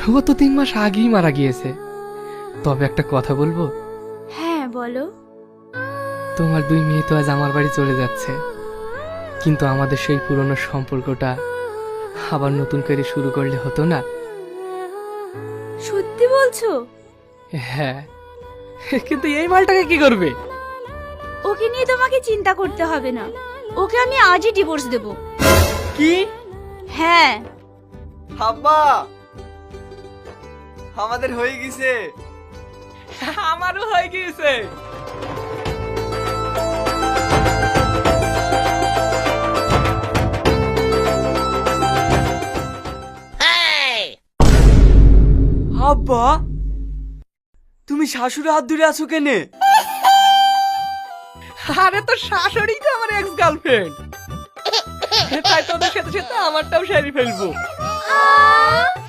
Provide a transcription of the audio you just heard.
ও তো 3 মাস আগেই মারা গিয়েছে। তবে একটা কথা বলবো? হ্যাঁ বলো। তোমার 2 মেয়ে তো আজ আমার বাড়ি চলে যাচ্ছে, কিন্তু আমাদের সেই পুরনো সম্পর্কটা আবার নতুন করে শুরু করলে হতো না? সত্যি বলছো? হ্যাঁ। কিন্তু এই মালটাকে কি করবে? ওকে নিয়ে তোমাকে চিন্তা করতে হবে না, ওকে আমি আজই ডিভোর্স দেব। কি? হ্যাঁ। আব্বা, আমাদের হয়ে গেছে। আমারও হয়ে গিয়েছে। আব্বা, তুমি শাশুড়ি হাত ধরে আছো কেনে? আরে তো শাশুড়ি তো আমার এক্স গার্লফ্রেন্ড, তাই তোদের সাথে সাথে আমারটাও সারি ফেলবো।